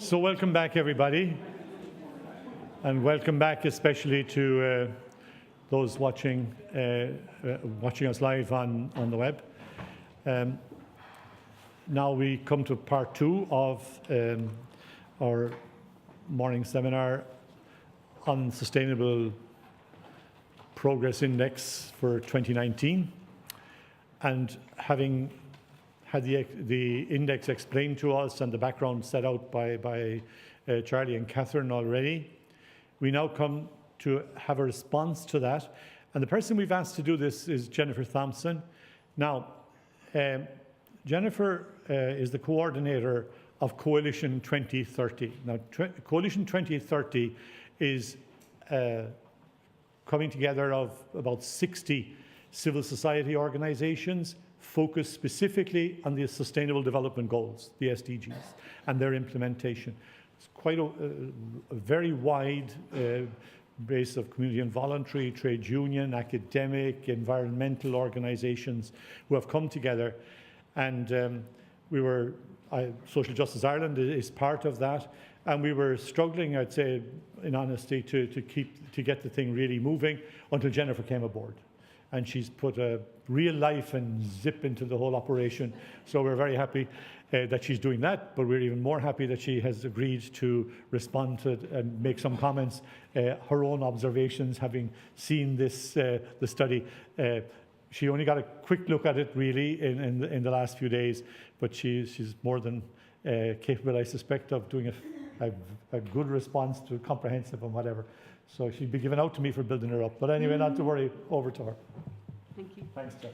So welcome back, everybody, and welcome back especially to those watching us live on the web. Now we come to part two of our morning seminar on Sustainable Progress Index for 2019. And having had the index explained to us and the background set out by Charlie and Catherine already, we now come to have a response to that. And the person we've asked to do this is Jennifer Thompson. Now, Jennifer is the coordinator of Coalition 2030. Now, Coalition 2030 is coming together of about 60 civil society organizations focused specifically on the Sustainable Development Goals, the SDGs, and their implementation. It's quite a very wide base of community and voluntary, trade union, academic, environmental organizations who have come together. And Social Justice Ireland is part of that. And we were struggling, I'd say, in honesty, to get the thing really moving until Jennifer came aboard. And she's put a real life and zip into the whole operation. So we're very happy that she's doing that, but we're even more happy that she has agreed to respond to it and make some comments, her own observations, having seen this the study. She only got a quick look at it, really, in the last few days, but she's more than capable, I suspect, of doing a good response to comprehensive and whatever. So she'd be given out to me for building her up. But anyway, not to worry, over to her. Thank you. Thanks, Jeff.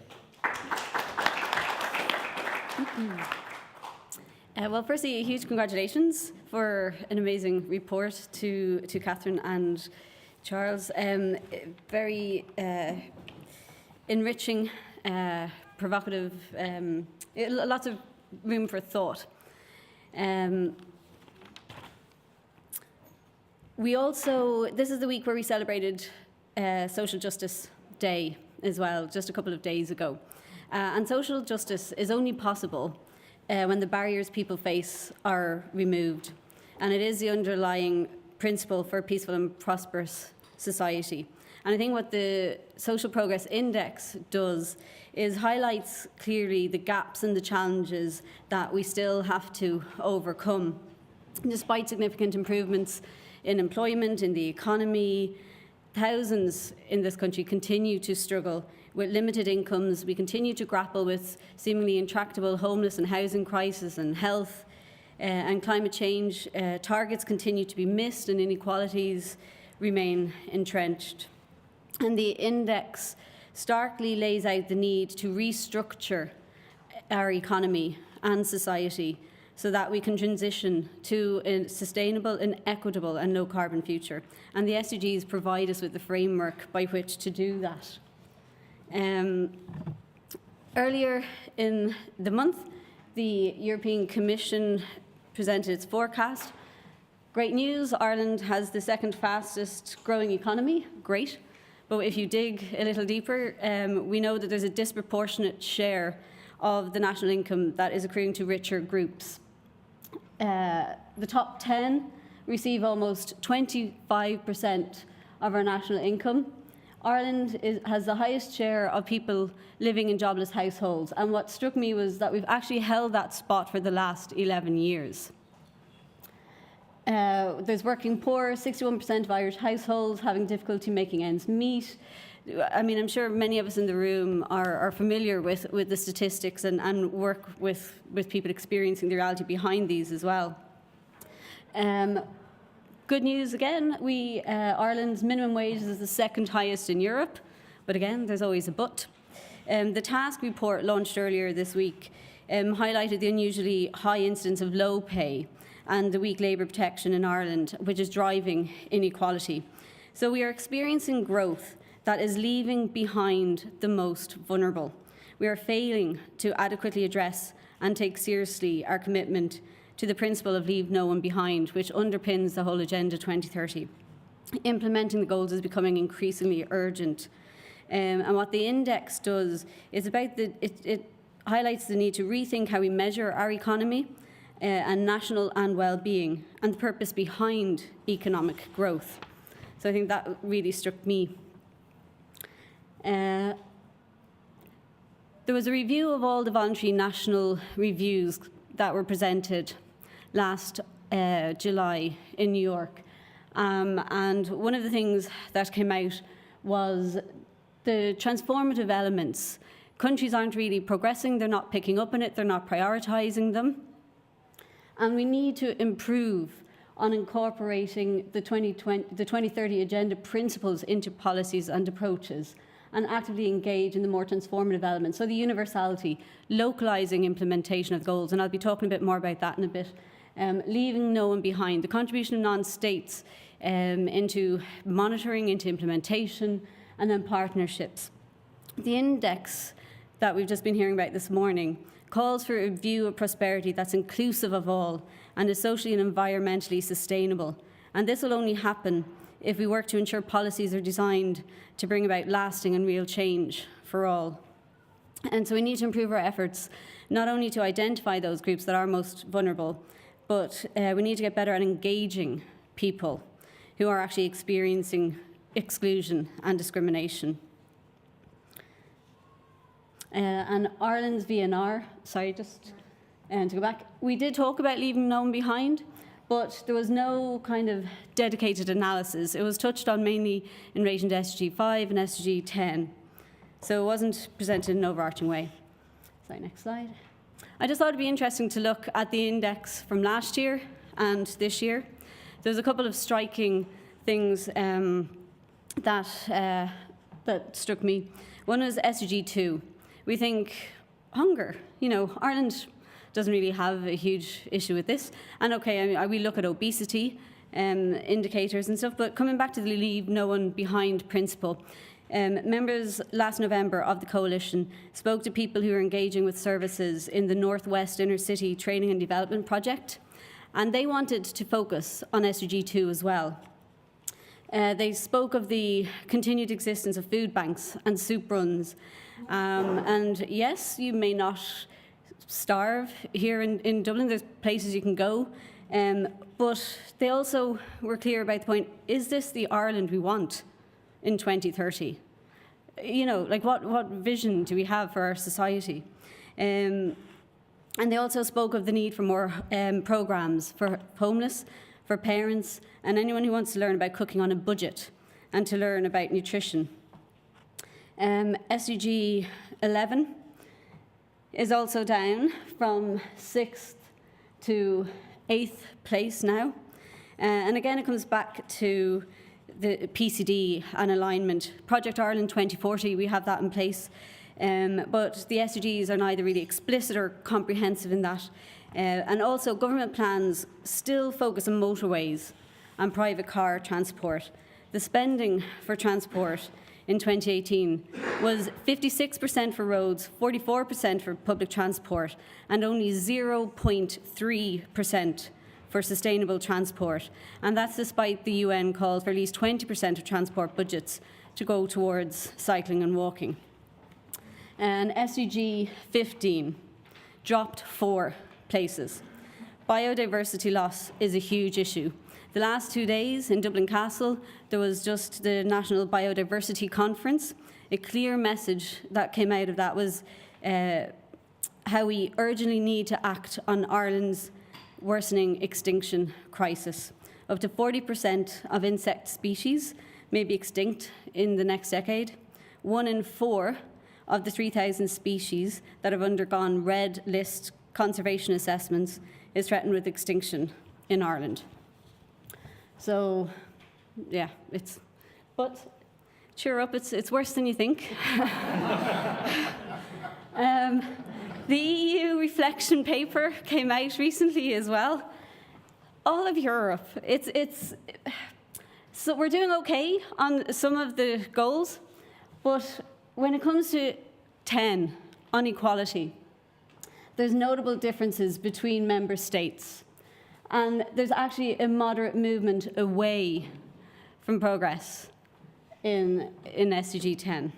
Well, firstly, a huge congratulations for an amazing report to Catherine and Charles. Very enriching, provocative, lots of room for thought. This is the week where we celebrated Social Justice Day as well, just a couple of days ago. And social justice is only possible when the barriers people face are removed. And it is the underlying principle for a peaceful and prosperous society. And I think what the Social Progress Index does is highlights clearly the gaps and the challenges that we still have to overcome. Despite significant improvements in employment, in the economy, thousands in this country continue to struggle with limited incomes. We continue to grapple with seemingly intractable homeless and housing crisis and health and climate change. Targets continue to be missed and inequalities remain entrenched. And the index starkly lays out the need to restructure our economy and society so that we can transition to a sustainable and equitable and low-carbon future. And the SUGs provide us with the framework by which to do that. Earlier in the month, the European Commission presented its forecast. Great news, Ireland has the second fastest growing economy, great. But if you dig a little deeper, we know that there's a disproportionate share of the national income that is accruing to richer groups. The top 10 receive almost 25% of our national income. Ireland has the highest share of people living in jobless households. And what struck me was that we've actually held that spot for the last 11 years. There's working poor, 61% of Irish households having difficulty making ends meet. I mean, I'm sure many of us in the room are familiar with the statistics and work with people experiencing the reality behind these as well. Good news again, Ireland's minimum wage is the second highest in Europe, but again, there's always a but. The task report launched earlier this week highlighted the unusually high incidence of low pay and the weak labour protection in Ireland, which is driving inequality. So we are experiencing growth that is leaving behind the most vulnerable. We are failing to adequately address and take seriously our commitment to the principle of leave no one behind, which underpins the whole Agenda 2030. Implementing the goals is becoming increasingly urgent. And what the index does is it highlights the need to rethink how we measure our economy and national and well-being, and the purpose behind economic growth. So I think that really struck me. There was a review of all the voluntary national reviews that were presented last July in New York. And one of the things that came out was the transformative elements. Countries aren't really progressing, they're not picking up on it, they're not prioritising them. And we need to improve on incorporating the 2030 Agenda principles into policies and approaches, and actively engage in the more transformative elements. So the universality, localising implementation of goals, and I'll be talking a bit more about that in a bit. Leaving no one behind, the contribution of non-states into monitoring, into implementation, and then partnerships. The index that we've just been hearing about this morning calls for a view of prosperity that's inclusive of all and is socially and environmentally sustainable. And this will only happen if we work to ensure policies are designed to bring about lasting and real change for all. And so we need to improve our efforts, not only to identify those groups that are most vulnerable, but we need to get better at engaging people who are actually experiencing exclusion and discrimination. And Ireland's VNR, sorry, just to go back, we did talk about leaving no one behind, but there was no kind of dedicated analysis. It was touched on mainly in relation to SDG 5 and SDG 10. So it wasn't presented in an overarching way. Sorry, next slide. I just thought it'd be interesting to look at the index from last year and this year. There's a couple of striking things that struck me. One was SUG 2. We think hunger. You know, Ireland doesn't really have a huge issue with this. And okay, I mean, we look at obesity indicators and stuff, but coming back to the leave no one behind principle, members last November of the coalition spoke to people who are engaging with services in the Northwest Inner City Training and Development Project, and they wanted to focus on SUG 2 as well. They spoke of the continued existence of food banks and soup runs. And yes, you may not starve here in Dublin. There's places you can go. But they also were clear about the point, is this the Ireland we want in 2030? You know, like what vision do we have for our society? And they also spoke of the need for more programmes for homeless, for parents, and anyone who wants to learn about cooking on a budget and to learn about nutrition. SUG 11 is also down from 6th to 8th place now. And again, it comes back to the PCD and alignment. Project Ireland 2040, we have that in place. But the SUGs are neither really explicit or comprehensive in that. And also, government plans still focus on motorways and private car transport. The spending for transport in 2018 was 56% for roads, 44% for public transport, and only 0.3% for sustainable transport. And that's despite the UN calls for at least 20% of transport budgets to go towards cycling and walking. And SUG 15 dropped 4 places. Biodiversity loss is a huge issue. The last 2 days in Dublin Castle, there was just the National Biodiversity Conference. A clear message that came out of that was how we urgently need to act on Ireland's worsening extinction crisis. Up to 40% of insect species may be extinct in the next decade. 1 in 4 of the 3,000 species that have undergone red list conservation assessments is threatened with extinction in Ireland. So, yeah, but cheer up, it's worse than you think. The EU reflection paper came out recently as well. All of Europe, so we're doing okay on some of the goals, but when it comes to 10 on equality, there's notable differences between member states. And there's actually a moderate movement away from progress in SDG 10.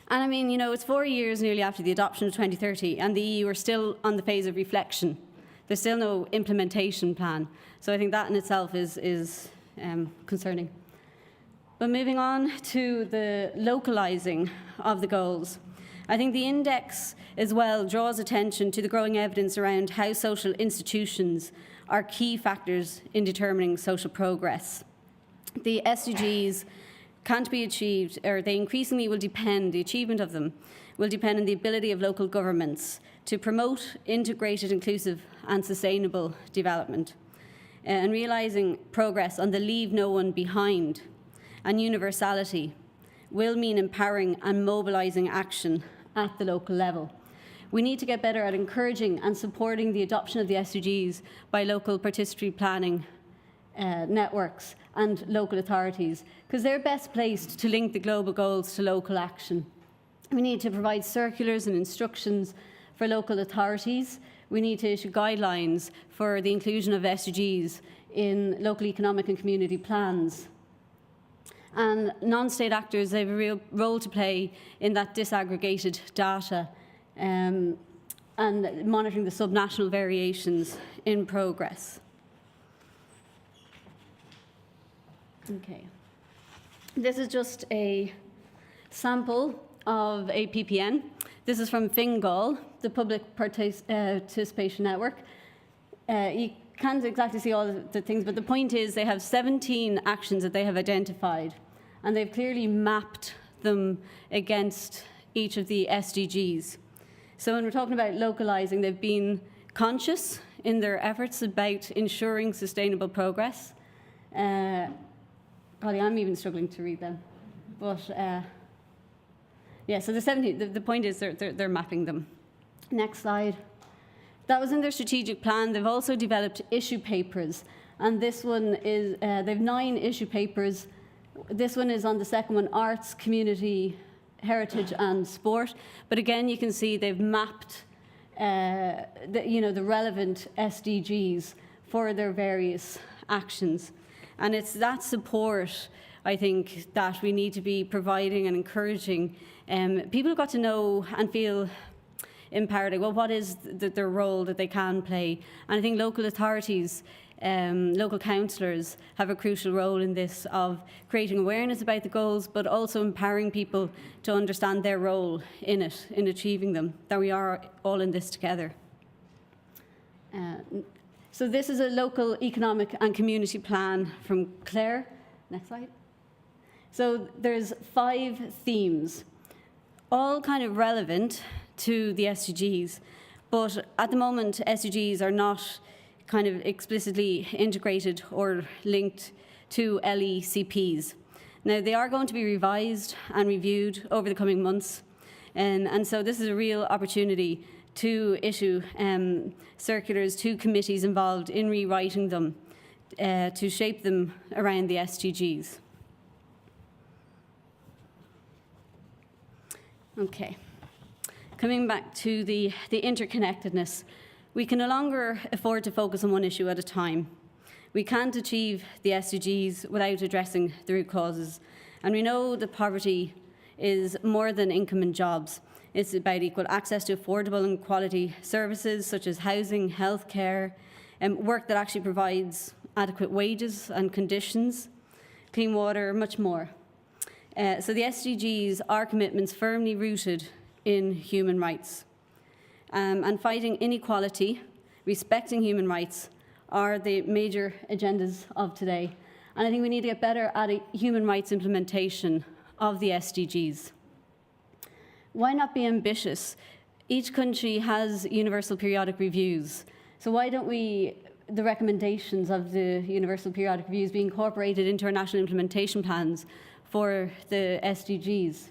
And I mean, you know, it's 4 years nearly after the adoption of 2030, and the EU are still on the phase of reflection. There's still no implementation plan. So I think that in itself is concerning. But moving on to the localising of the goals. I think the index as well draws attention to the growing evidence around how social institutions are key factors in determining social progress. The SDGs can't be achieved, or they increasingly will depend, the achievement of them will depend on the ability of local governments to promote integrated, inclusive and sustainable development. And realising progress on the leave no one behind and universality will mean empowering and mobilising action at the local level. We need to get better at encouraging and supporting the adoption of the SDGs by local participatory planning networks and local authorities, because they're best placed to link the global goals to local action. We need to provide circulars and instructions for local authorities. We need to issue guidelines for the inclusion of SDGs in local economic and community plans. And non-state actors, they have a real role to play in that disaggregated data and monitoring the subnational variations in progress. Okay. This is just a sample of a PPN. This is from Fingal, the Public Participation Network. You can't exactly see all of the things, but the point is they have 17 actions that they have identified, and they've clearly mapped them against each of the SDGs. So when we're talking about localising, they've been conscious in their efforts about ensuring sustainable progress. Golly, I'm even struggling to read them. But yeah, so the 17, the point is they're mapping them. Next slide. That was in their strategic plan. They've also developed issue papers. And this one is, they've 9 issue papers. This one is on the second one, arts, community, heritage and sport. But again, you can see they've mapped the relevant SDGs for their various actions. And it's that support, I think, that we need to be providing and encouraging. People have got to know and feel empowered. Well, what is their role that they can play? And I think local authorities, local councillors have a crucial role in this, of creating awareness about the goals, but also empowering people to understand their role in it, in achieving them, that we are all in this together. So this is a local economic and community plan from Clare. Next slide. So there's 5 themes, all kind of relevant to the SDGs, but at the moment SDGs are not kind of explicitly integrated or linked to LECPs. Now they are going to be revised and reviewed over the coming months, and so this is a real opportunity to issue circulars to committees involved in rewriting them to shape them around the SDGs. Okay, coming back to the interconnectedness, we can no longer afford to focus on one issue at a time. We can't achieve the SDGs without addressing the root causes, and we know that poverty is more than income and jobs. It's about equal access to affordable and quality services such as housing, healthcare, and work that actually provides adequate wages and conditions, clean water, much more. So the SDGs are commitments firmly rooted in human rights. And fighting inequality, respecting human rights, are the major agendas of today. And I think we need to get better at a human rights implementation of the SDGs. Why not be ambitious? Each country has universal periodic reviews. So why don't the recommendations of the universal periodic reviews be incorporated into our national implementation plans for the SDGs?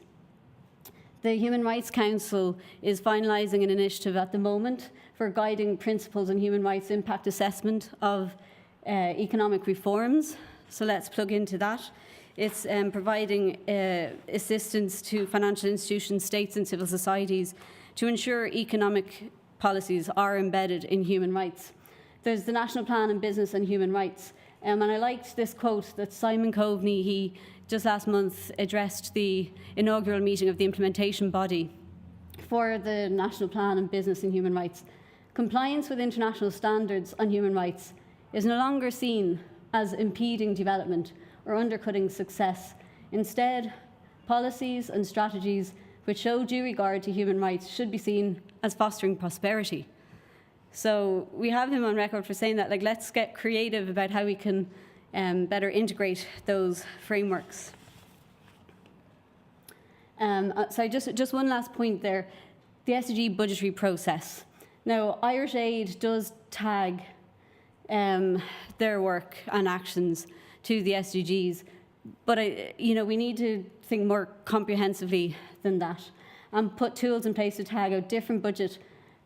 The Human Rights Council is finalising an initiative at the moment for guiding principles and human rights impact assessment of economic reforms. So let's plug into that. It's providing assistance to financial institutions, states and civil societies to ensure economic policies are embedded in human rights. There's the National Plan on Business and Human Rights. And I liked this quote that Simon Coveney, he just last month addressed the inaugural meeting of the implementation body for the National Plan on Business and Human Rights. compliance with international standards on human rights is no longer seen as impeding development or undercutting success. Instead, policies and strategies which show due regard to human rights should be seen as fostering prosperity. So we have him on record for saying that, like, let's get creative about how we can better integrate those frameworks. So just one last point there, the SDG budgetary process. Now, Irish Aid does tag their work and actions to the SDGs, but we need to think more comprehensively than that and put tools in place to tag out different budget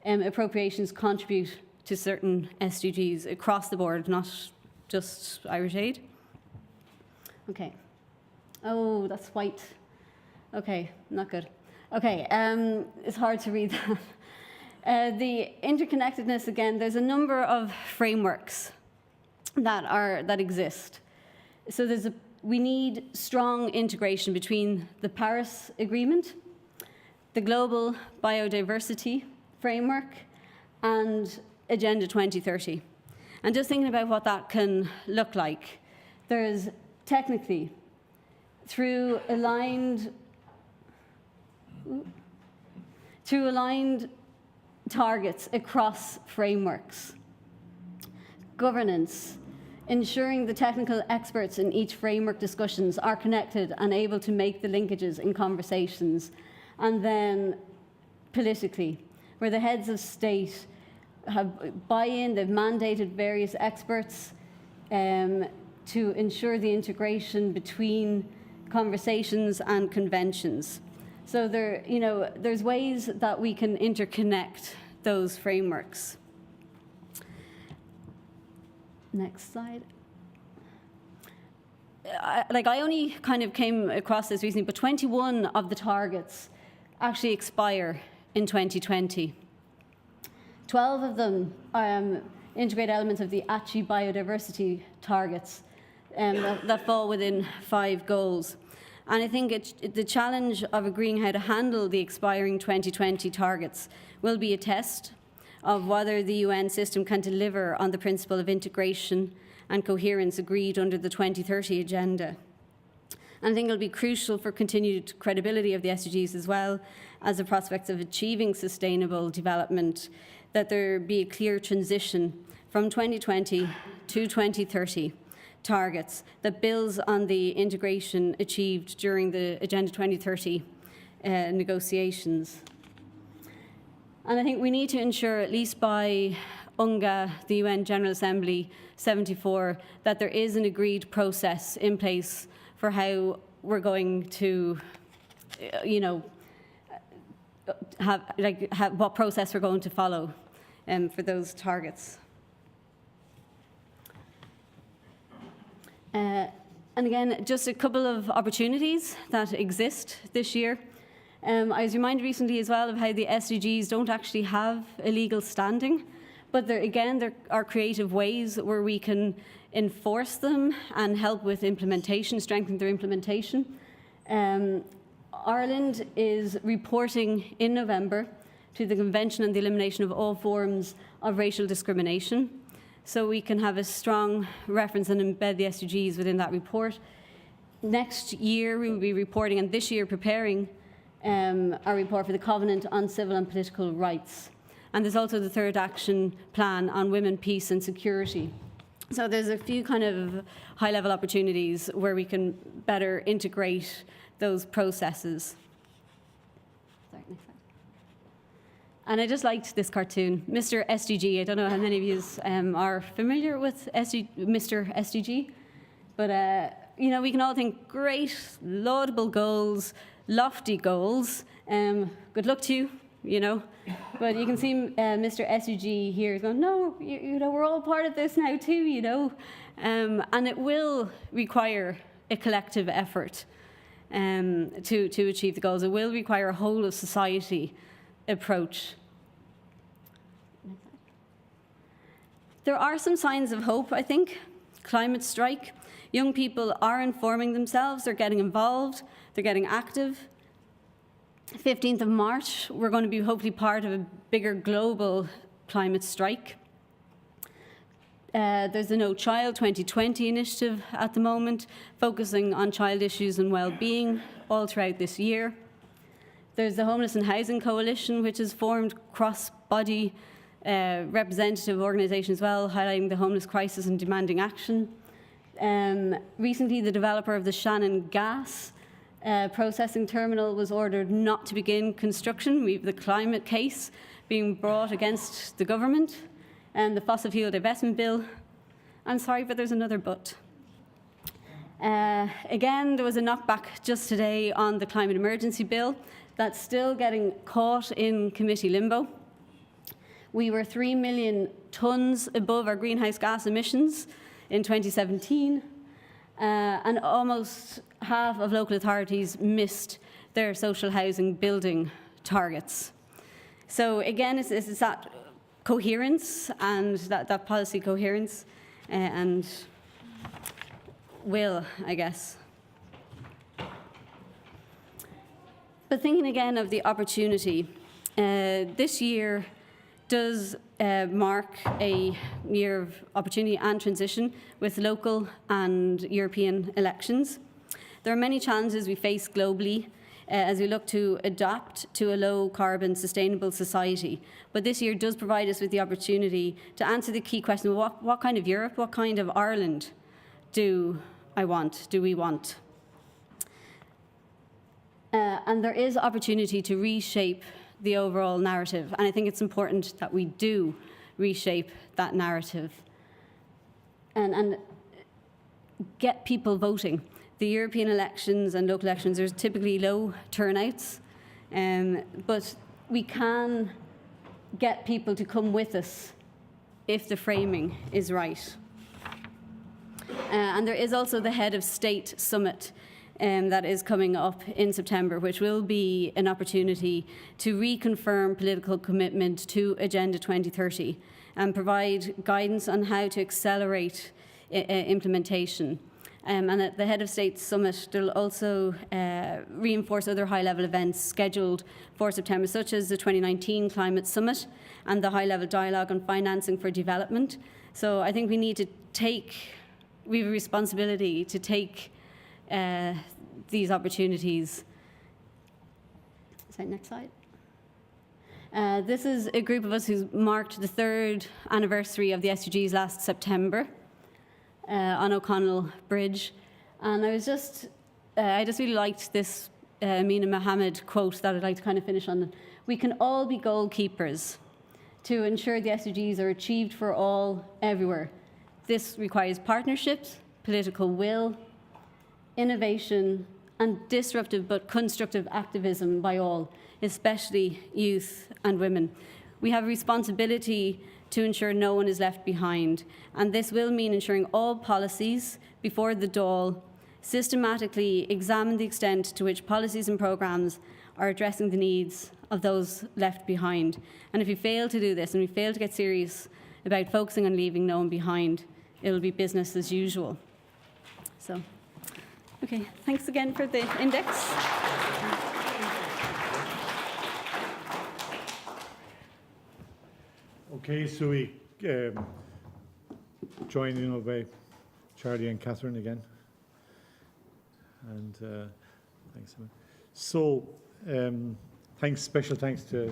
appropriations contribute to certain SDGs across the board, not just Irish Aid. Okay. Oh, that's white. Okay, not good. Okay, it's hard to read that. The interconnectedness, again, there's a number of frameworks that exist. So we need strong integration between the Paris Agreement, the Global Biodiversity Framework, and Agenda 2030. And just thinking about what that can look like, there's technically, through aligned targets across frameworks, governance, ensuring the technical experts in each framework discussions are connected and able to make the linkages in conversations, and then politically, where the heads of state have buy-in, they've mandated various experts to ensure the integration between conversations and conventions. So there's ways that we can interconnect those frameworks. Next slide. I only kind of came across this recently, but 21 of the targets actually expire in 2020. 12 of them integrate elements of the ACHI biodiversity targets that fall within 5 goals. And I think the challenge of agreeing how to handle the expiring 2020 targets will be a test of whether the UN system can deliver on the principle of integration and coherence agreed under the 2030 agenda. And I think it'll be crucial for continued credibility of the SDGs, as well as the prospects of achieving sustainable development, that there be a clear transition from 2020 to 2030 targets that builds on the integration achieved during the Agenda 2030 negotiations. And I think we need to ensure, at least by UNGA, the UN General Assembly 74, that there is an agreed process in place for how we're going to, what process we're going to follow for those targets. And again, just a couple of opportunities that exist this year. I was reminded recently as well of how the SDGs don't actually have a legal standing, but there are creative ways where we can enforce them and help with implementation, strengthen their implementation. Ireland is reporting in November to the Convention on the Elimination of All Forms of Racial Discrimination, so we can have a strong reference and embed the SDGs within that report. Next year we will be reporting, and this year preparing our report for the Covenant on Civil and Political Rights. And there's also the third action plan on women, peace and security. So there's a few kind of high-level opportunities where we can better integrate those processes. Sorry, next slide. And I just liked this cartoon, Mr. SDG. I don't know how many of you are familiar with Mr. SDG, but we can all think great, laudable goals, lofty goals. Good luck to you, But you can see Mr. SUG here going, no, we're all part of this now too, and it will require a collective effort to achieve the goals. It will require a whole of society approach. There are some signs of hope, I think. Climate strike. Young people are informing themselves, they're getting involved, they're getting active. 15th of March, we're going to be hopefully part of a bigger global climate strike. There's the No Child 2020 initiative at the moment, focusing on child issues and well-being all throughout this year. There's the Homeless and Housing Coalition, which has formed cross-body representative organisation as well, highlighting the homeless crisis and demanding action. Recently, the developer of the Shannon gas processing terminal was ordered not to begin construction. We have the climate case being brought against the government and the fossil fuel divestment bill. I'm sorry, but there's another but. Again, there was a knockback just today on the climate emergency bill. That's still getting caught in committee limbo. We were 3 million tonnes above our greenhouse gas emissions in 2017, and almost half of local authorities missed their social housing building targets. So again, it's that coherence and that policy coherence and will, I guess. But thinking again of the opportunity, this year does mark a year of opportunity and transition with local and European elections. There are many challenges we face globally as we look to adapt to a low-carbon, sustainable society. But this year does provide us with the opportunity to answer the key question, what kind of Europe, what kind of Ireland do we want? And there is opportunity to reshape the overall narrative, and I think it's important that we do reshape that narrative and get people voting. The European elections and local elections, there's typically low turnouts, but we can get people to come with us if the framing is right. And there is also the Head of State Summit that is coming up in September, which will be an opportunity to reconfirm political commitment to Agenda 2030 and provide guidance on how to accelerate implementation. And at the Head of State Summit, they'll also reinforce other high-level events scheduled for September, such as the 2019 Climate Summit and the high-level dialogue on financing for development. So I think we have a responsibility to take these opportunities. Sorry, next slide. This is a group of us who marked the 3rd anniversary of the SUGs last September on O'Connell Bridge, and I just really liked this Amina Mohammed quote that I'd like to kind of finish on. We can all be goalkeepers to ensure the SDGs are achieved for all, everywhere. This requires partnerships, political will, innovation, and disruptive but constructive activism by all, especially youth and women. We have a responsibility to ensure no one is left behind, and this will mean ensuring all policies before the Dáil systematically examine the extent to which policies and programmes are addressing the needs of those left behind. And if we fail to do this, and we fail to get serious about focusing on leaving no one behind, it'll be business as usual. So, okay, thanks again for the index. Okay, so we join in by Charlie and Catherine again. And thanks. So, special thanks to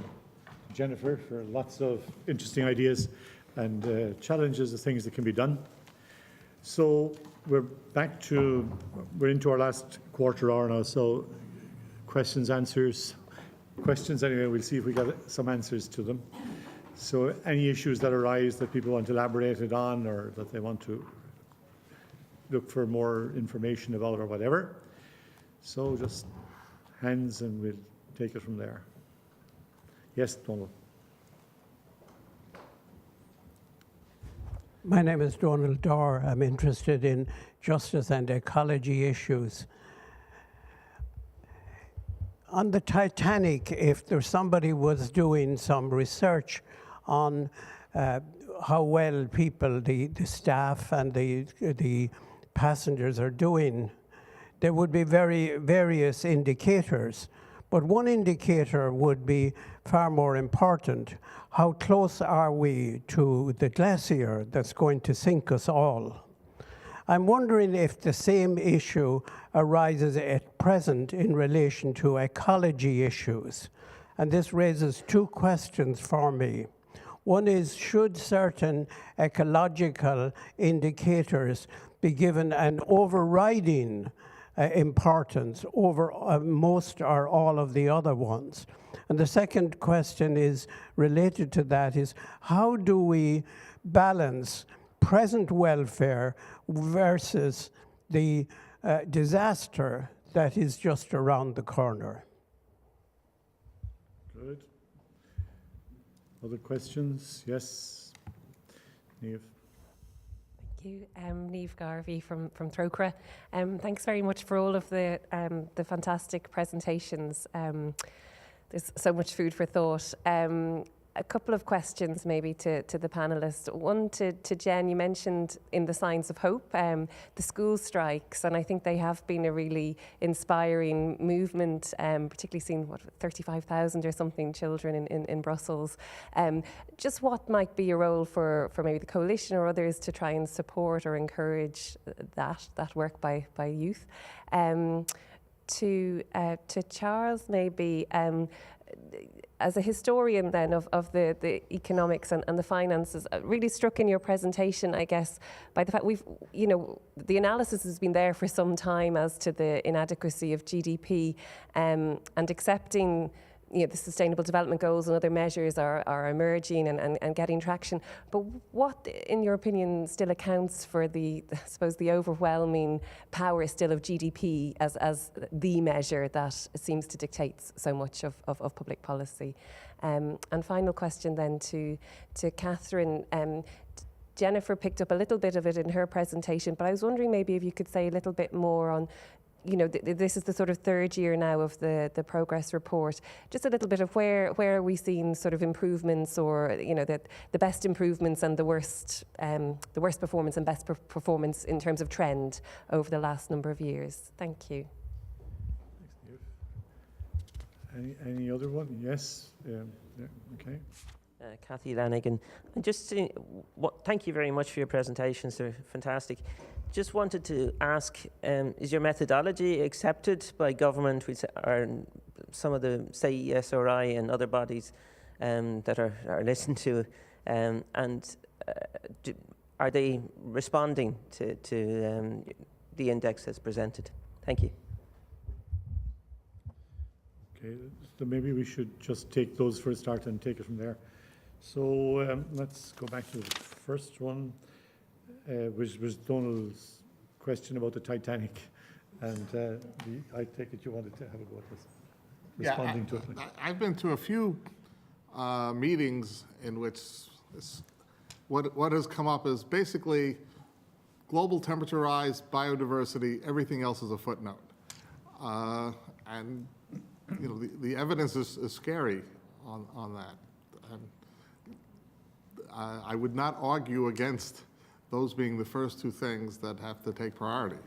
Jennifer for lots of interesting ideas and challenges of things that can be done. So we're into our last quarter hour now, so questions anyway, we'll see if we get some answers to them. So any issues that arise that people want elaborated on or that they want to look for more information about or whatever. So just hands and we'll take it from there. Yes, Donald. My name is Donald Dorr. I'm interested in justice and ecology issues. On the Titanic, if there somebody was doing some research on how well people, the staff and the passengers are doing, there would be various indicators. But one indicator would be far more important. How close are we to the glacier that's going to sink us all? I'm wondering if the same issue arises at present in relation to ecology issues. And this raises two questions for me. One is, should certain ecological indicators be given an overriding importance over most or all of the other ones? And the second question is related to that is, how do we balance present welfare versus the disaster that is just around the corner? Good. Other questions? Yes. Niamh. Thank you. Niamh Garvey from Throcra. Thanks very much for all of the fantastic presentations. There's so much food for thought. A couple of questions maybe to the panellists. One to Jen, you mentioned in the Signs of Hope, the school strikes, and I think they have been a really inspiring movement, particularly seeing 35,000 or something children in Brussels. Just what might be your role for maybe the coalition or others to try and support or encourage that work by youth? To Charles maybe, as a historian then of the economics and the finances, really struck in your presentation, I guess, by the fact the analysis has been there for some time as to the inadequacy of GDP, and accepting the Sustainable Development Goals and other measures are emerging and getting traction. But what, in your opinion, still accounts for I suppose, the overwhelming power still of GDP as the measure that seems to dictate so much of public policy? And final question then to Catherine. Jennifer picked up a little bit of it in her presentation, but I was wondering maybe if you could say a little bit more on, this is the sort of third year now of the progress report. Just a little bit of where are we seeing sort of improvements, or the best improvements and the worst performance and best performance in terms of trend over the last number of years. Thank you. Thanks, Niamh. Any other one? Yes. Okay. Cathy Lanigan. And just thank you very much for your presentations. They're fantastic. Just wanted to ask, is your methodology accepted by government, or some of the, say, ESRI and other bodies that are listened to, are they responding to the index as presented? Thank you. Okay, so maybe we should just take those for a start and take it from there. So let's go back to the first one, which was Donald's question about the Titanic. And I take it you wanted to have a go at this, responding to it. I've been to a few meetings in which what has come up is basically global temperature rise, biodiversity, everything else is a footnote. And the evidence is scary on that. And I would not argue against those being the first two things that have to take priority.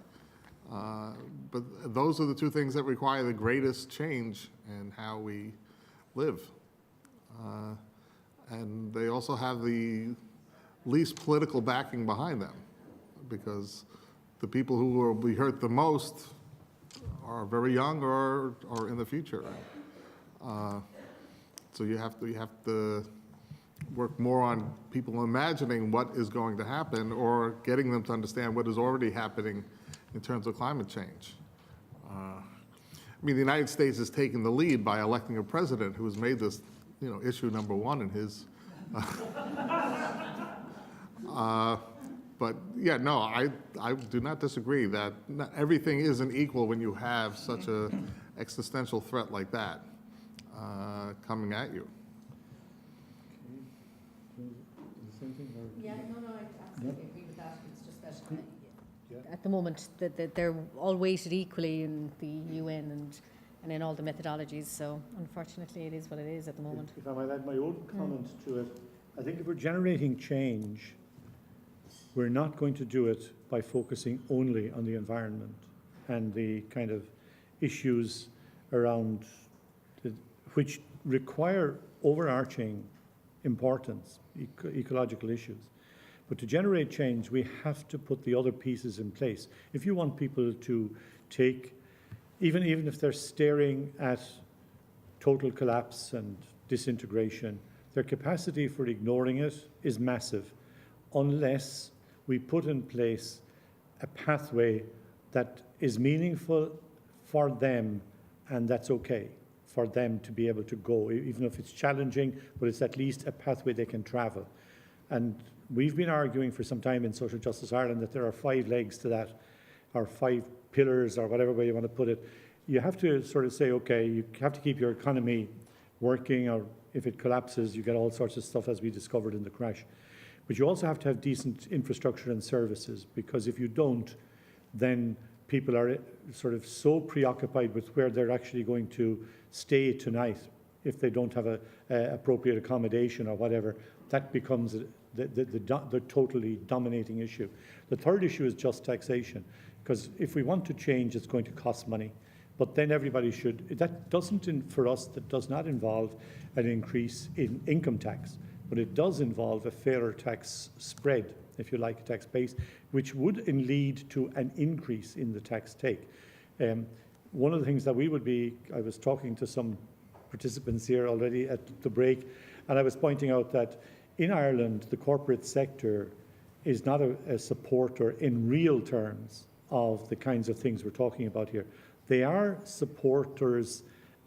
But those are the two things that require the greatest change in how we live. And they also have the least political backing behind them, because the people who will be hurt the most are very young or in the future. So you have to work more on people imagining what is going to happen, or getting them to understand what is already happening in terms of climate change. I mean, the United States has taken the lead by electing a president who has made this, issue number one in his. But yeah, no, I do not disagree that not everything isn't equal when you have such a existential threat like that coming at you. Yeah, no, I absolutely agree with that. It's just that at the moment that they're all weighted equally in the UN and in all the methodologies. So unfortunately, it is what it is at the moment. If I might add my own comment to it, I think if we're generating change, we're not going to do it by focusing only on the environment and the kind of issues around which require overarching importance, ecological issues. But to generate change, we have to put the other pieces in place. If you want people to take, even if they're staring at total collapse and disintegration, their capacity for ignoring it is massive, unless we put in place a pathway that is meaningful for them, and that's okay for them to be able to go, even if it's challenging, but it's at least a pathway they can travel. And we've been arguing for some time in Social Justice Ireland that there are 5 legs to that, or 5 pillars, or whatever way you want to put it. You have to sort of say, okay, you have to keep your economy working, or if it collapses, you get all sorts of stuff as we discovered in the crash. But you also have to have decent infrastructure and services, because if you don't, then people are sort of so preoccupied with where they're actually going to stay tonight if they don't have a appropriate accommodation or whatever. That becomes the totally dominating issue. The third issue is just taxation, because if we want to change, it's going to cost money. But then everybody should, that doesn't, for us, that does not involve an increase in income tax, but it does involve a fairer tax spread, if you like, a tax base, which would lead to an increase in the tax take. One of the things that we would be, I was talking to some participants here already at the break, and I was pointing out that in Ireland, the corporate sector is not a supporter in real terms of the kinds of things we're talking about here. They are supporters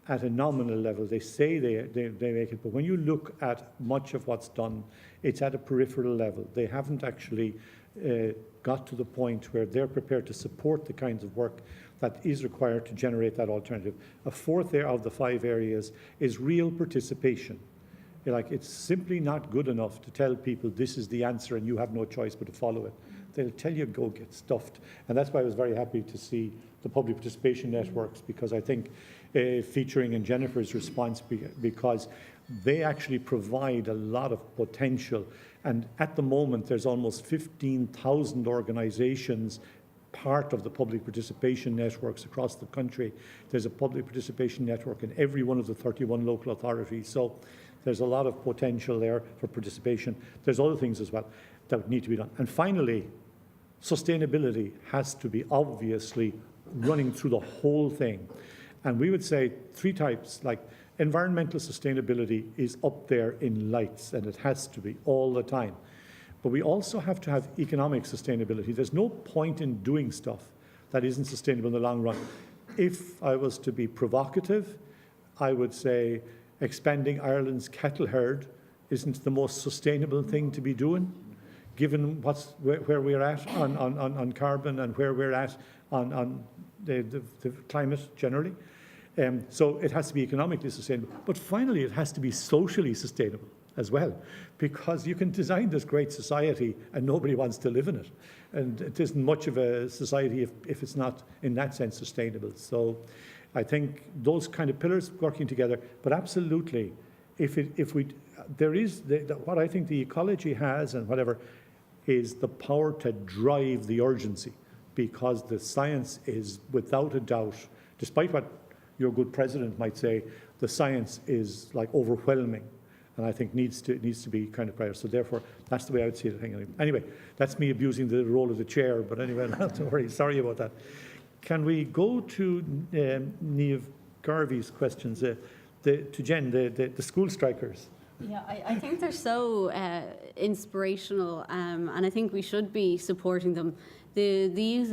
at a nominal level. They say they make it, but when you look at much of what's done, it's at a peripheral level. They haven't actually got to the point where they're prepared to support the kinds of work that is required to generate that alternative. A fourth of the 5 areas is real participation. Like, it's simply not good enough to tell people this is the answer and you have no choice but to follow it. They'll tell you go get stuffed. And that's why I was very happy to see the public participation networks, because I think featuring in Jennifer's response, because they actually provide a lot of potential. And at the moment, there's almost 15,000 organizations part of the public participation networks across the country. There's a public participation network in every one of the 31 local authorities. So there's a lot of potential there for participation. There's other things as well that need to be done. And finally, sustainability has to be obviously running through the whole thing. And we would say 3 types, like environmental sustainability is up there in lights, and it has to be all the time. But we also have to have economic sustainability. There's no point in doing stuff that isn't sustainable in the long run. If I was to be provocative, I would say expanding Ireland's cattle herd isn't the most sustainable thing to be doing, given where we're at on carbon and where we're at on the climate generally. So it has to be economically sustainable. But finally, it has to be socially sustainable as well, because you can design this great society and nobody wants to live in it. And it isn't much of a society if it's not, in that sense, sustainable. So I think those kind of pillars working together, but absolutely, what I think the ecology has and whatever is the power to drive the urgency, because the science is without a doubt, despite what your good president might say, the science is like overwhelming, and I think needs to be kind of prior. So therefore, that's the way I would see it. Anyway, that's me abusing the role of the chair, but anyway, not to worry, sorry about that. Can we go to Niamh Garvey's questions, to Jen, the school strikers? Yeah, I think they're so inspirational, and I think we should be supporting them. The youth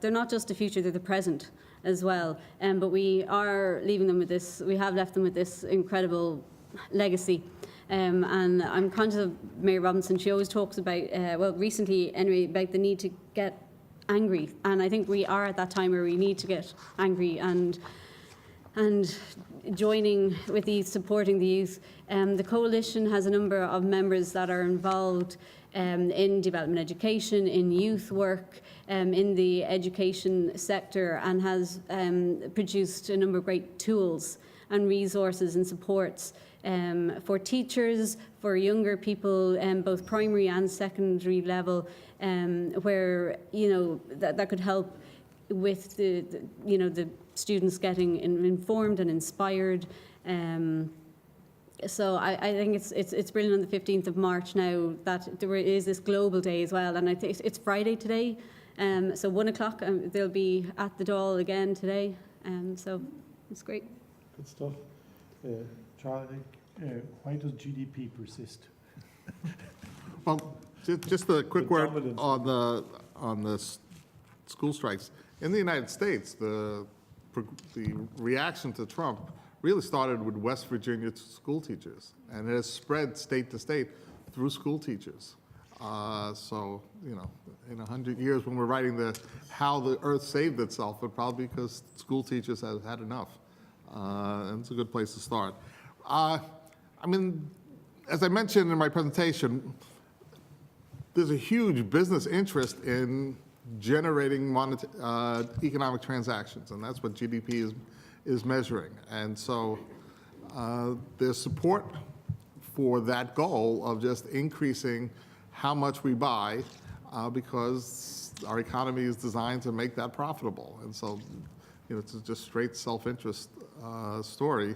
they're not just the future, they're the present as well. But we are leaving them with this, we have left them with this incredible legacy. And I'm conscious of Mary Robinson. She always talks about, recently anyway, about the need to get angry. And I think we are at that time where we need to get angry and joining with the youth, supporting the youth. The coalition has a number of members that are involved in development education, in youth work, in the education sector, and has produced a number of great tools and resources and supports for teachers, for younger people, both primary and secondary level, where that could help with the students getting informed and inspired, So I think it's brilliant on the 15th of March now that there is this global day as well, and I think it's Friday today, so 1 o'clock, they'll be at the Dáil again today, so it's great. Good stuff. Charlie, why does GDP persist? Well, just a quick The word dominance. on the school strikes. In the United States, the reaction to Trump really started with West Virginia school teachers, and it has spread state to state through school teachers. So, you know, in 100 years when we're writing how the earth saved itself, it probably because school teachers have had enough. And it's a good place to start. I mean, as I mentioned in my presentation, there's a huge business interest in generating economic transactions, and that's what GDP is measuring. And so there's support for that goal of just increasing how much we buy because our economy is designed to make that profitable. And so, you know, it's just straight self-interest story.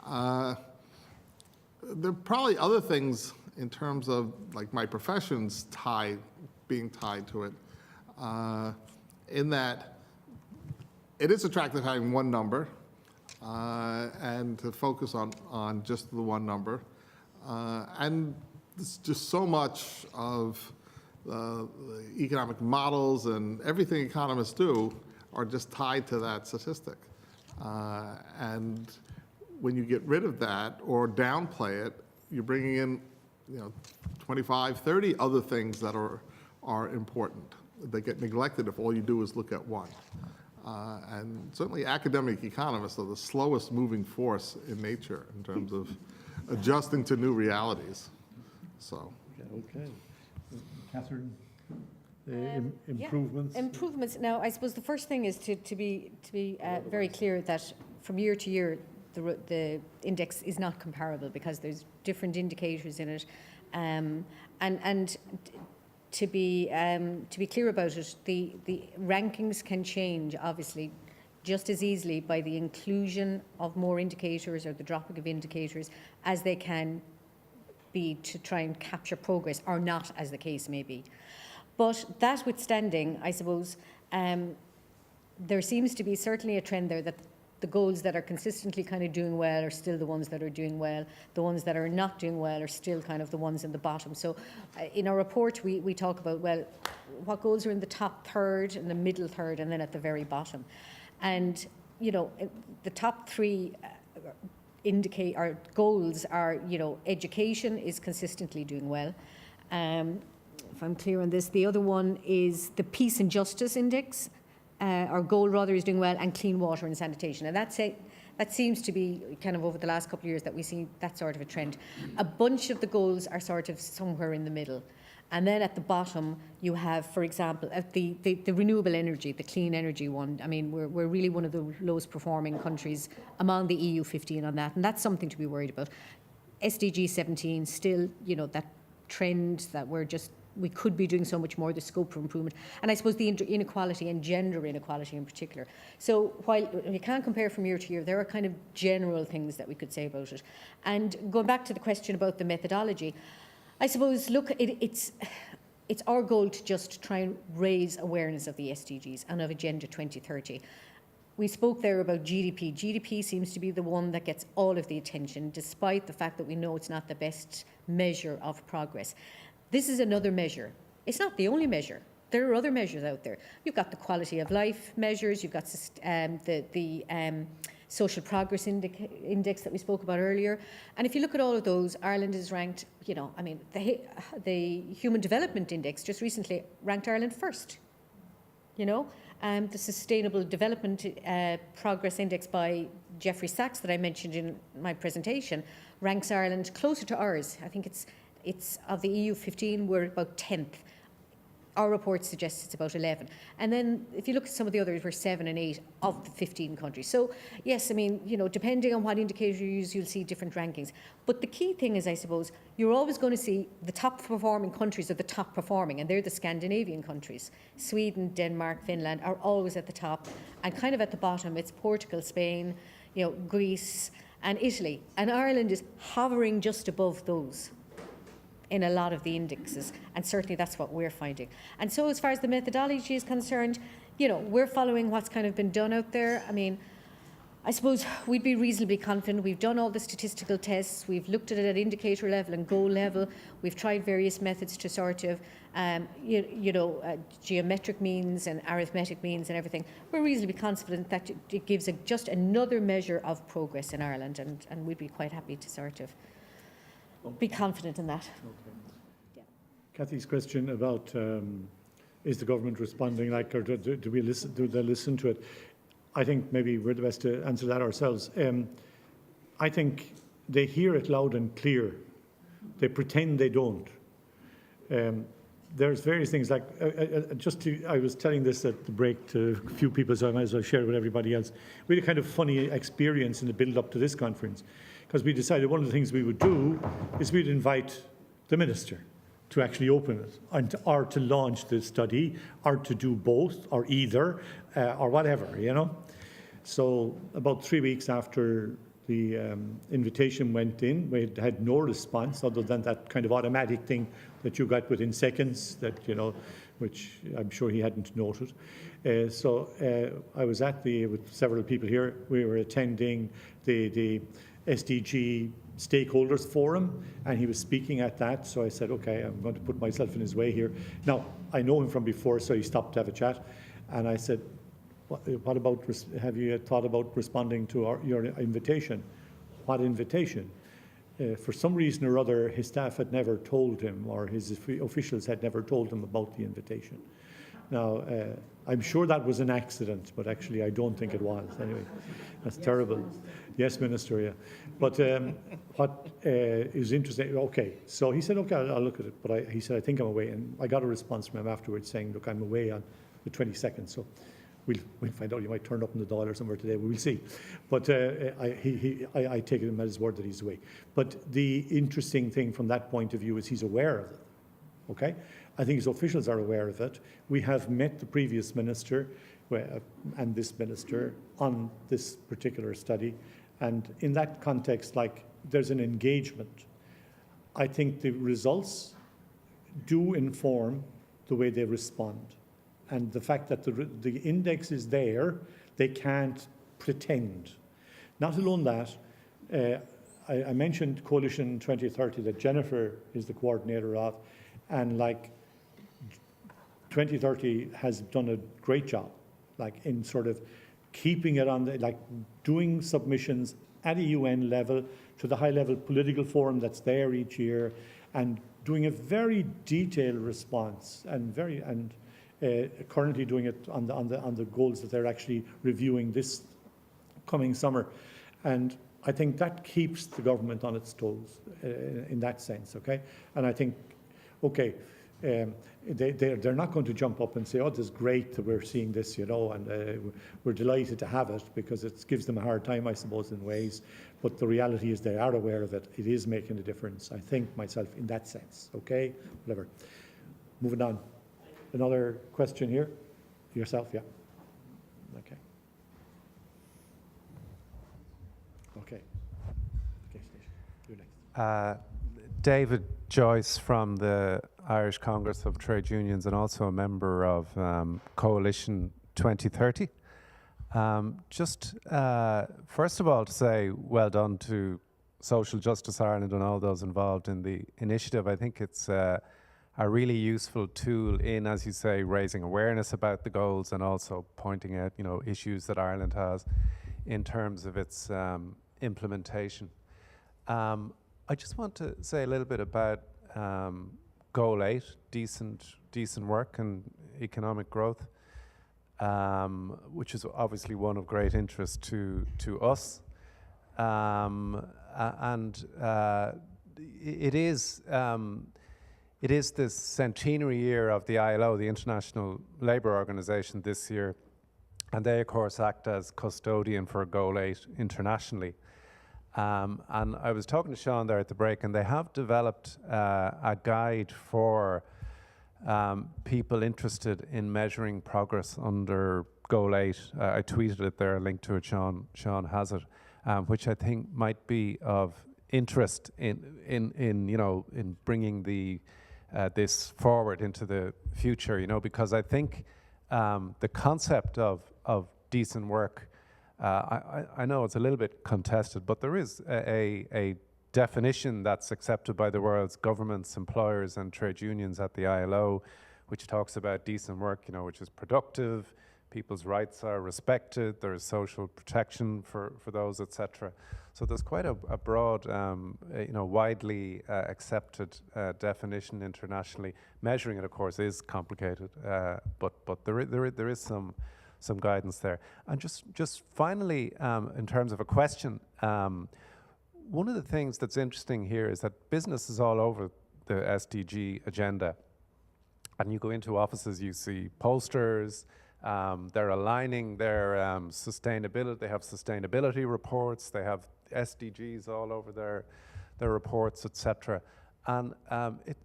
There are probably other things in terms of like my profession's being tied to it, in that it is attractive having one number and to focus on just the one number. And it's just so much of the economic models and everything economists do are just tied to that statistic. And when you get rid of that or downplay it, you're bringing in, you know, 25, 30 other things that are important. They get neglected if all you do is look at one. And certainly academic economists are the slowest moving force in nature in terms of adjusting to new realities. So. Okay. Catherine, Yeah, improvements? Improvements. Now, I suppose the first thing is to be very clear that from year to year, the index is not comparable because there's different indicators in it, and to be clear about it, the rankings can change obviously just as easily by the inclusion of more indicators or the dropping of indicators as they can be to try and capture progress, or not, as the case may be. But that withstanding, I suppose there seems to be certainly a trend there that the goals that are consistently kind of doing well are still the ones that are doing well. The ones that are not doing well are still kind of the ones in the bottom. So in our report, we talk about, well, what goals are in the top third and the middle third and then at the very bottom. And, you know, the top three goals are, you know, education is consistently doing well. If I'm clear on this, the other one is the Peace and Justice Index. Our goal rather is doing well, and clean water and sanitation. And that seems to be kind of over the last couple of years that we see that sort of a trend. A bunch of the goals are sort of somewhere in the middle. And then at the bottom, you have, for example, the renewable energy, the clean energy one. I mean, we're really one of the lowest performing countries among the EU 15 on that. And that's something to be worried about. SDG 17, still, you know, that trend that we could be doing so much more, the scope for improvement. And I suppose the inequality and gender inequality in particular. So while you can't compare from year to year, there are kind of general things that we could say about it. And going back to the question about the methodology, I suppose, look, it's our goal to just try and raise awareness of the SDGs and of Agenda 2030. We spoke there about GDP. GDP seems to be the one that gets all of the attention, despite the fact that we know it's not the best measure of progress. This is another measure. It's not the only measure. There are other measures out there. You've got the quality of life measures. You've got the social progress index that we spoke about earlier. And if you look at all of those, Ireland is ranked, you know, I mean, the Human Development Index just recently ranked Ireland first, you know. The Sustainable Development Progress Index by Jeffrey Sachs that I mentioned in my presentation ranks Ireland closer to ours. I think it's of the EU 15, we're about 10th. Our report suggests it's about 11. And then if you look at some of the others, we're 7 and 8 of the 15 countries. So yes, I mean, you know, depending on what indicator you use, you'll see different rankings. But the key thing is, I suppose, you're always going to see the top performing countries are the top performing, and they're the Scandinavian countries. Sweden, Denmark, Finland are always at the top. And kind of at the bottom, it's Portugal, Spain, you know, Greece, and Italy. And Ireland is hovering just above those in a lot of the indexes, and certainly that's what we're finding. And so as far as the methodology is concerned, you know, we're following what's kind of been done out there. I mean, I suppose we'd be reasonably confident. We've done all the statistical tests. We've looked at it at indicator level and goal level. We've tried various methods to sort of, geometric means and arithmetic means and everything. We're reasonably confident that it gives just another measure of progress in Ireland, and we'd be quite happy to sort of be confident in that. Okay. Yeah. Kathy's question about is the government responding like, or do they listen to it? I think maybe we're the best to answer that ourselves. I think they hear it loud and clear. They pretend they don't. There's various things like, I was telling this at the break to a few people, so I might as well share it with everybody else. We had a kind of funny experience in the build-up to this conference, because we decided one of the things we would do is we'd invite the minister to actually open it, or to launch the study, or to do both, or either, or whatever, you know. So about 3 weeks after the invitation went in, we had no response other than that kind of automatic thing that you got within seconds, that, you know, which I'm sure he hadn't noted. So I was with several people here. We were attending the SDG stakeholders forum, and he was speaking at that. So I said, okay, I'm going to put myself in his way here. Now, I know him from before, so he stopped to have a chat. And I said, what about, have you thought about responding to your invitation? What invitation? For some reason or other, his staff had never told him, or his officials had never told him about the invitation. Now, I'm sure that was an accident, but actually I don't think it was. Anyway, that's terrible. Yes, Minister, yeah. But what is interesting, okay, so he said, okay, I'll look at it. But he said, I think I'm away. And I got a response from him afterwards saying, look, I'm away on the 22nd. So we'll find out. You might turn up in the Dáil or somewhere today. We'll see. But I take him at his word that he's away. But the interesting thing from that point of view is he's aware of it. Okay? I think his officials are aware of it. We have met the previous minister and this minister on this particular study. And in that context, like, there's an engagement. I think the results do inform the way they respond. And the fact that the index is there, they can't pretend. Not alone that, I mentioned Coalition 2030 that Jennifer is the coordinator of, and like 2030 has done a great job, like in sort of keeping it on the, like doing submissions at a UN level to the high level political forum that's there each year, and doing a very detailed response, and currently doing it on the goals that they're actually reviewing this coming summer. And I think that keeps the government on its toes in that sense, okay? And I think, okay, they're not going to jump up and say, oh, this is great that we're seeing this, you know, and we're delighted to have it, because it gives them a hard time, I suppose, in ways. But the reality is they are aware of it. It is making a difference, I think, myself, in that sense, okay? Whatever. Moving on. Another question here? Yourself, yeah. Okay. Okay. Okay, you're next. David Joyce from the Irish Congress of Trade Unions, and also a member of Coalition 2030. Just first of all, to say well done to Social Justice Ireland and all those involved in the initiative. I think it's a really useful tool in, as you say, raising awareness about the goals, and also pointing out, you know, issues that Ireland has in terms of its implementation. I just want to say a little bit about Goal 8, decent work and economic growth, which is obviously one of great interest to us. It is this centenary year of the ILO, the International Labour Organization, this year, and they of course act as custodian for Goal 8 internationally. And I was talking to Sean there at the break, and they have developed a guide for people interested in measuring progress under Goal 8. I tweeted it there, a link to it, Sean has it. which I think might be of interest in bringing this forward into the future. Because I think the concept of decent work, I know it's a little bit contested, but there is a definition that's accepted by the world's governments, employers and trade unions at the ILO, which talks about decent work, which is productive, people's rights are respected, there is social protection for those, etc. So there's quite a broad, widely accepted definition internationally. Measuring it, of course, is complicated, but there is some guidance there. And just finally, in terms of a question, one of the things that's interesting here is that business is all over the SDG agenda. And you go into offices, you see posters, they're aligning their sustainability, they have sustainability reports, they have SDGs all over their reports, etc. And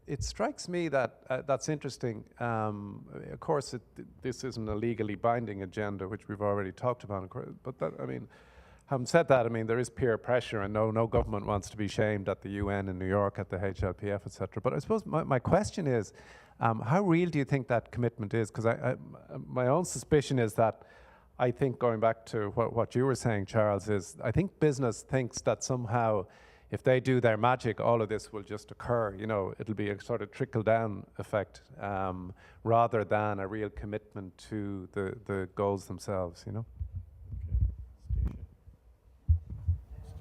it strikes me that that's interesting. Of course, this isn't a legally binding agenda, which we've already talked about, but having said that, there is peer pressure, and no government wants to be shamed at the UN in New York, at the HLPF, etc. But I suppose my question is, how real do you think that commitment is? Because my own suspicion is that I think, going back to what you were saying, Charles, is I think business thinks that somehow if they do their magic, all of this will just occur. It'll be a sort of trickle-down effect rather than a real commitment to the goals themselves,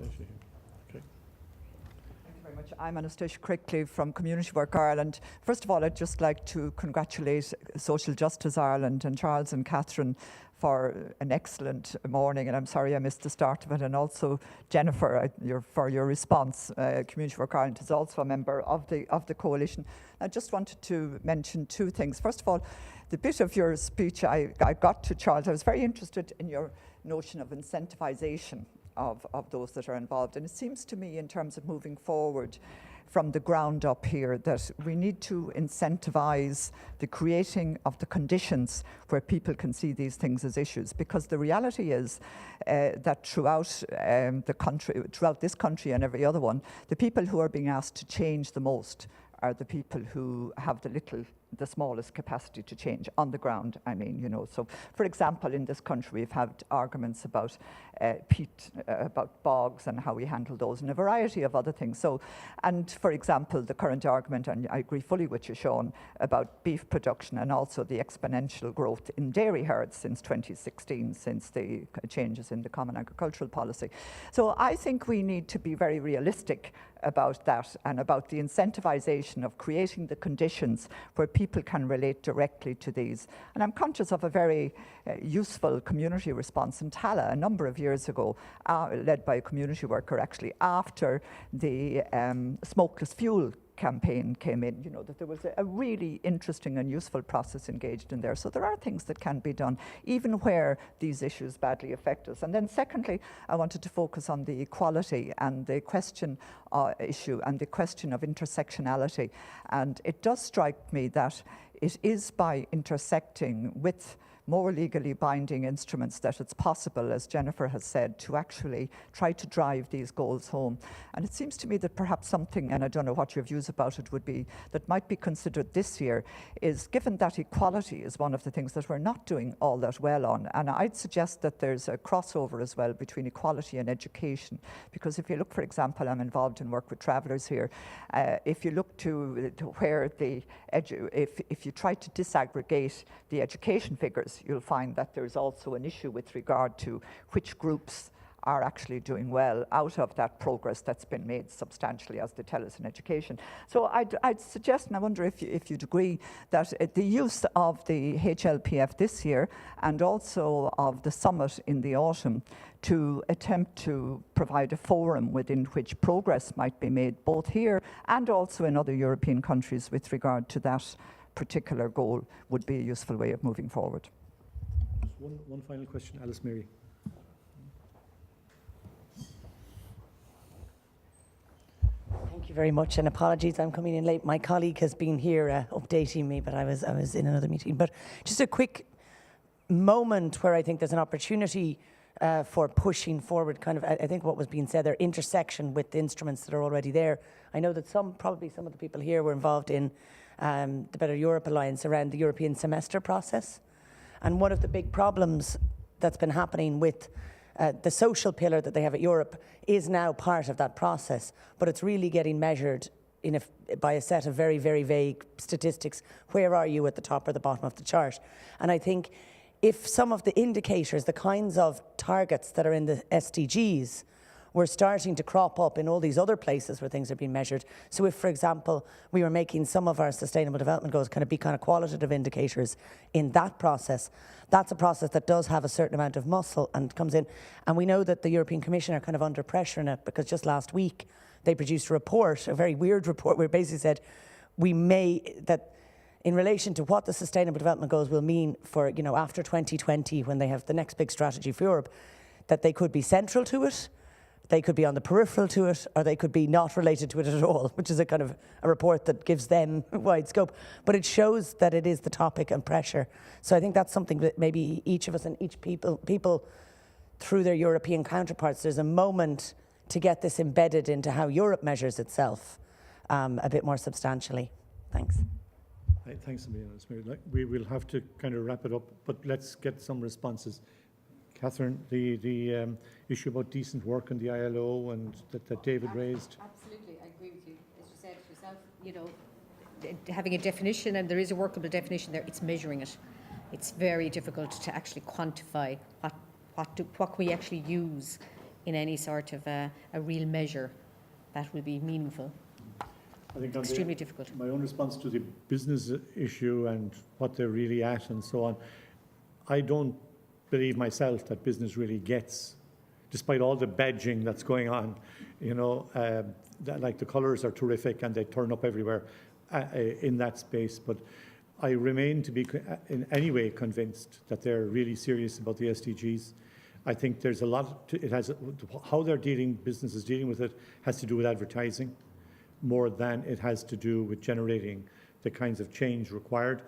Anastasia here. Okay. Thank you very much. I'm Anastasia Creek from Community Work Ireland. First of all, I'd just like to congratulate Social Justice Ireland and Charles and Catherine for an excellent morning, and I'm sorry I missed the start of it, and also Jennifer for your response. Community Work Ireland is also a member of the coalition. I just wanted to mention two things. First of all, the bit of your speech I got to, Charles, I was very interested in your notion of incentivisation of those that are involved. And it seems to me, in terms of moving forward from the ground up here, that we need to incentivise the creating of the conditions where people can see these things as issues. Because the reality is that throughout the country, throughout this country and every other one, the people who are being asked to change the most are the people who have the smallest capacity to change on the ground. So for example, in this country, we've had arguments about peat, about bogs and how we handle those, and a variety of other things. So, and for example, the current argument, and I agree fully with you, Sean, about beef production and also the exponential growth in dairy herds since 2016, since the changes in the Common Agricultural Policy. So I think we need to be very realistic about that and about the incentivisation of creating the conditions where people can relate directly to these. And I'm conscious of a very useful community response in Tala a number of years ago, led by a community worker actually, after the smokeless fuel campaign came in, that there was a really interesting and useful process engaged in there. So there are things that can be done, even where these issues badly affect us. And then secondly, I wanted to focus on the equality and the question issue and the question of intersectionality. And it does strike me that it is by intersecting with more legally binding instruments that it's possible, as Jennifer has said, to actually try to drive these goals home. And it seems to me that perhaps something, and I don't know what your views about it would be, that might be considered this year is, given that equality is one of the things that we're not doing all that well on, and I'd suggest that there's a crossover as well between equality and education. Because if you look, for example, I'm involved in work with travellers here, if you look to where if you try to disaggregate the education figures, you'll find that there's also an issue with regard to which groups are actually doing well out of that progress that's been made substantially, as they tell us in education. So I'd suggest, and I wonder if you'd agree, that the use of the HLPF this year and also of the summit in the autumn to attempt to provide a forum within which progress might be made, both here and also in other European countries with regard to that particular goal, would be a useful way of moving forward. One final question, Alice Mary. Thank you very much, and apologies, I'm coming in late. My colleague has been here updating me, but I was in another meeting. But just a quick moment where I think there's an opportunity for pushing forward kind of, I think what was being said there, intersection with the instruments that are already there. I know that probably some of the people here were involved in the Better Europe Alliance around the European semester process. And one of the big problems that's been happening with the social pillar that they have at Europe is now part of that process, but it's really getting measured by a set of very, very vague statistics. Where are you at the top or the bottom of the chart? And I think if some of the indicators, the kinds of targets that are in the SDGs, were starting to crop up in all these other places where things are being measured. So if, for example, we were making some of our sustainable development goals kind of qualitative indicators in that process, that's a process that does have a certain amount of muscle and comes in. And we know that the European Commission are kind of under pressure in it, because just last week they produced a report, a very weird report, where it basically said that in relation to what the Sustainable Development Goals will mean for, after 2020, when they have the next big strategy for Europe, that they could be central to it, they could be on the peripheral to it, or they could be not related to it at all, which is a kind of a report that gives them wide scope. But it shows that it is the topic and pressure. So I think that's something that maybe each of us and each people through their European counterparts, there's a moment to get this embedded into how Europe measures itself a bit more substantially. Thanks. Thanks, Amelia. We will have to kind of wrap it up, but let's get some responses. Catherine, the issue about decent work and the ILO and that David raised. Absolutely, I agree with you. As you said yourself, having a definition, and there is a workable definition there, it's measuring it. It's very difficult to actually quantify what can we actually use in any sort of a real measure that will be meaningful. I think extremely difficult. My own response to the business issue and what they're really at and so on, I don't believe myself that business really gets, despite all the badging that's going on, like the colours are terrific and they turn up everywhere in that space. But I remain to be in any way convinced that they're really serious about the SDGs. I think there's a lot, how business is dealing with it has to do with advertising more than it has to do with generating the kinds of change required.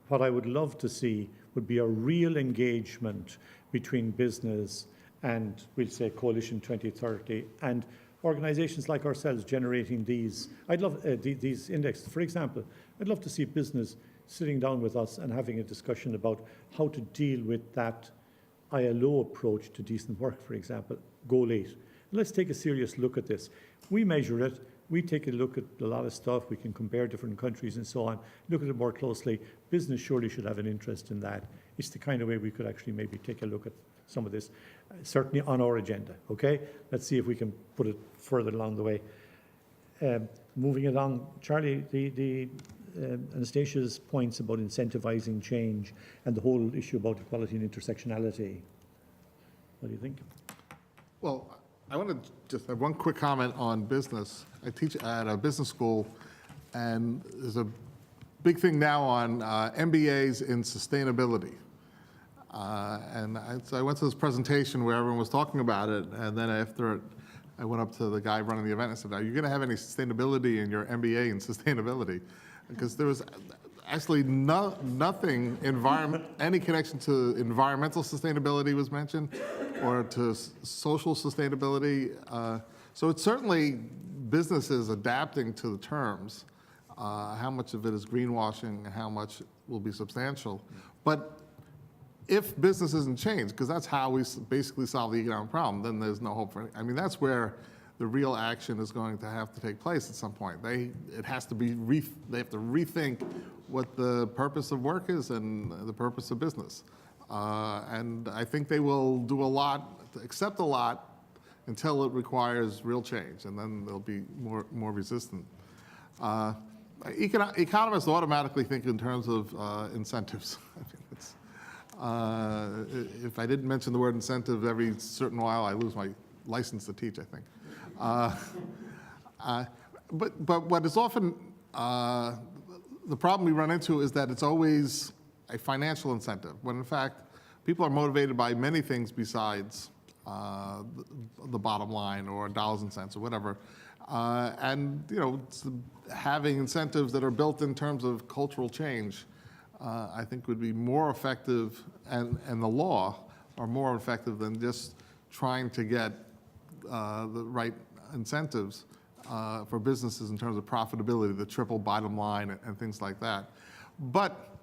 What I would love to see would be a real engagement between business and, we'll say, Coalition 2030 and organisations like ourselves generating these. I'd love these indexes. For example, I'd love to see business sitting down with us and having a discussion about how to deal with that ILO approach to decent work, for example, Goal 8. Let's take a serious look at this. We measure it. We take a look at a lot of stuff. We can compare different countries and so on, look at it more closely. Business surely should have an interest in that. It's the kind of way we could actually maybe take a look at some of this, certainly on our agenda, okay? Let's see if we can put it further along the way. Moving along, Charlie, Anastasia's points about incentivizing change and the whole issue about equality and intersectionality. What do you think? Well, I want to just have one quick comment on business. I teach at a business school, and there's a big thing now on MBAs in sustainability. So I went to this presentation where everyone was talking about it, and then after I went up to the guy running the event and said, "Are you going to have any sustainability in your MBA in sustainability?" Because there was actually nothing, any connection to environmental sustainability was mentioned, or to social sustainability. So it's certainly businesses adapting to the terms. How much of it is greenwashing and how much will be substantial. But if business isn't changed, because that's how we basically solve the economic problem, then there's no hope for it. I mean, that's where the real action is going to have to take place at some point. They have to rethink what the purpose of work is and the purpose of business. And I think they will do a lot, accept a lot, until it requires real change, and then they'll be more resistant. Economists automatically think in terms of incentives. I mean, if I didn't mention the word incentive every certain while, I lose my license to teach, I think. But what is often the problem we run into is that it's always a financial incentive, when in fact people are motivated by many things besides the bottom line or dollars and cents or whatever. And having incentives that are built in terms of cultural change, I think would be more effective, and the law are more effective than just trying to get the right incentives for businesses in terms of profitability, the triple bottom line and things like that. But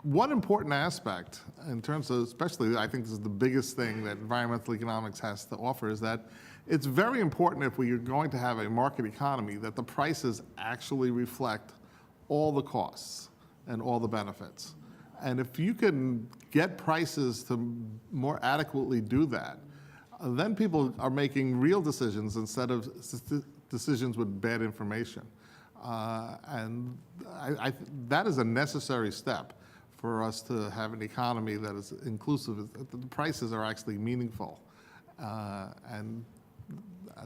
one important aspect in terms of, especially I think this is the biggest thing that environmental economics has to offer, is that it's very important if we are going to have a market economy that the prices actually reflect all the costs and all the benefits. And if you can get prices to more adequately do that, then people are making real decisions instead of decisions with bad information. And that is a necessary step for us to have an economy that is inclusive, that the prices are actually meaningful. And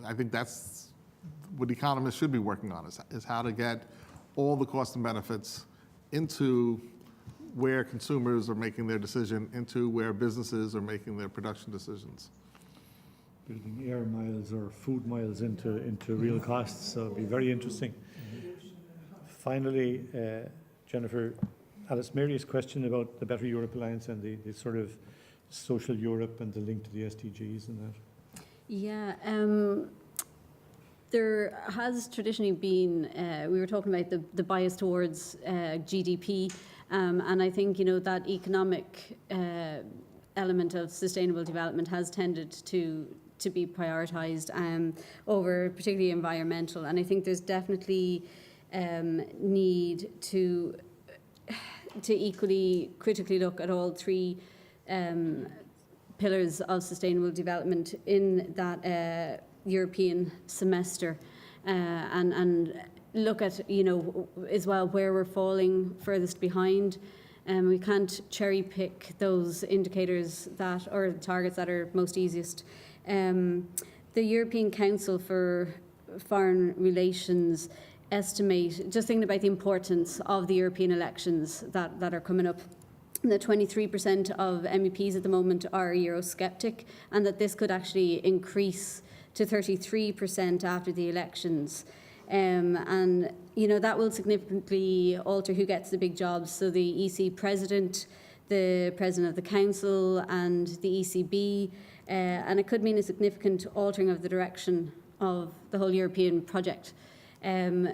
I think that's what economists should be working on, is how to get all the costs and benefits into where consumers are making their decision, into where businesses are making their production decisions. Building air miles or food miles into real costs, so it'll be very interesting. Finally, Jennifer, Alice Mary's question about the Better Europe Alliance and the sort of social Europe and the link to the SDGs and that. Yeah, there has traditionally been, we were talking about the bias towards GDP, and I think, that economic element of sustainable development has tended to be prioritised over particularly environmental, and I think there's definitely need to equally critically look at all three pillars of sustainable development in that European semester, and look at, as well, where we're falling furthest behind. We can't cherry pick those indicators or targets that are most easiest. The European Council for Foreign Relations estimate, just thinking about the importance of the European elections that are coming up, that 23% of MEPs at the moment are Eurosceptic, and that this could actually increase to 33% after the elections. And, that will significantly alter who gets the big jobs. So the EC President, the President of the Council and the ECB, and it could mean a significant altering of the direction of the whole European project.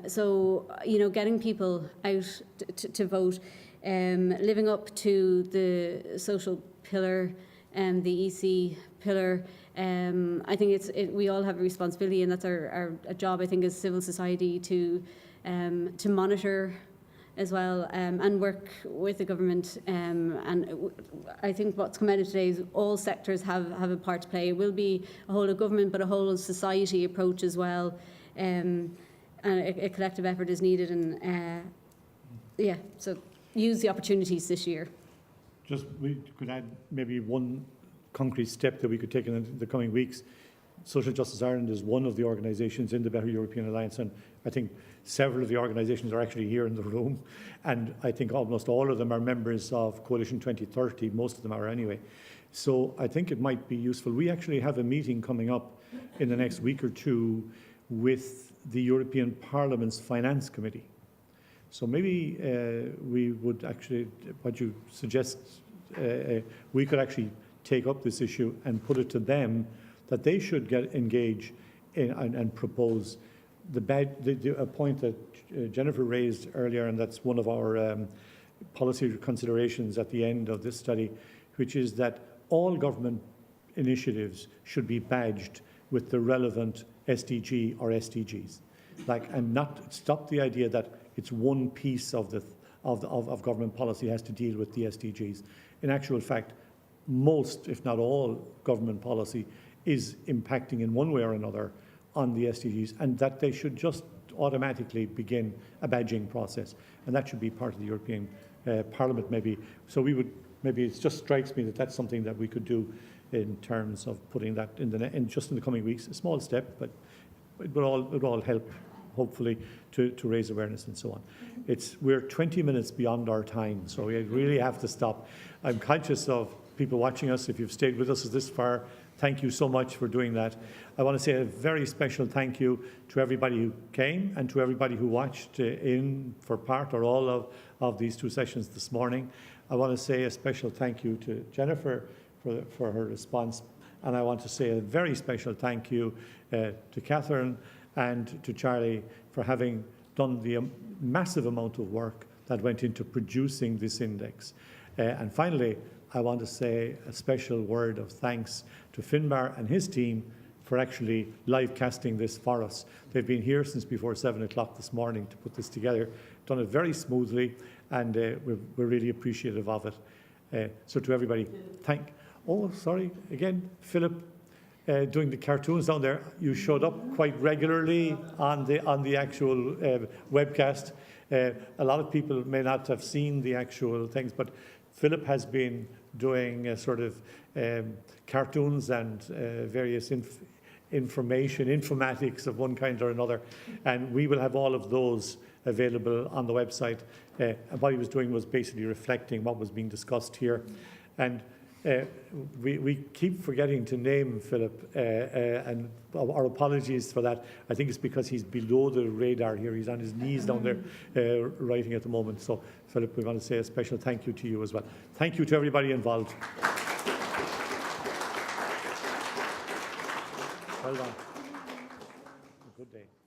So, getting people out to vote, living up to the social pillar and the EC pillar, I think we all have a responsibility, and that's our job, I think, as civil society to monitor as well, and work with the government. And I think what's come out of today is all sectors have a part to play. It will be a whole of government, but a whole of society approach as well. And a collective effort is needed, and so use the opportunities this year. Just, we could add maybe one concrete step that we could take in the coming weeks. Social Justice Ireland is one of the organisations in the Better European Alliance, and I think several of the organisations are actually here in the room, and I think almost all of them are members of Coalition 2030, most of them are anyway. So I think it might be useful. We actually have a meeting coming up in the next week or two with the European Parliament's Finance Committee. So maybe we would actually, what you suggest, we could actually take up this issue and put it to them that they should engage in and propose a point that Jennifer raised earlier, and that's one of our policy considerations at the end of this study, which is that all government initiatives should be badged with the relevant SDG or SDGs, and not stop the idea that it's one piece of government policy has to deal with the SDGs. In actual fact, most, if not all, government policy is impacting in one way or another on the SDGs, and that they should just automatically begin a badging process, and that should be part of the European Parliament maybe. So we would, maybe it just strikes me that that's something that we could do in terms of putting that in just in the coming weeks. A small step, but it would all help, hopefully, to raise awareness and so on. We're 20 minutes beyond our time, so we really have to stop. I'm conscious of people watching us. If you've stayed with us this far, thank you so much for doing that. I want to say a very special thank you to everybody who came and to everybody who watched in for part or all of these two sessions this morning. I want to say a special thank you to Jennifer for her response. And I want to say a very special thank you to Catherine and to Charlie for having done the massive amount of work that went into producing this index. And finally, I want to say a special word of thanks to Finbar and his team for actually live casting this for us. They've been here since before 7 o'clock this morning to put this together, done it very smoothly, and we're really appreciative of it. So to everybody, again, Philip, doing the cartoons down there. You showed up quite regularly on the actual webcast. A lot of people may not have seen the actual things, but Philip has been doing sort of cartoons and various informatics of one kind or another, and we will have all of those available on the website. And what he was doing was basically reflecting what was being discussed here. And we keep forgetting to name Philip, and our apologies for that. I think it's because he's below the radar here. He's on his knees down there writing at the moment. So, Philip, we want to say a special thank you to you as well. Thank you to everybody involved. Well done. Good day.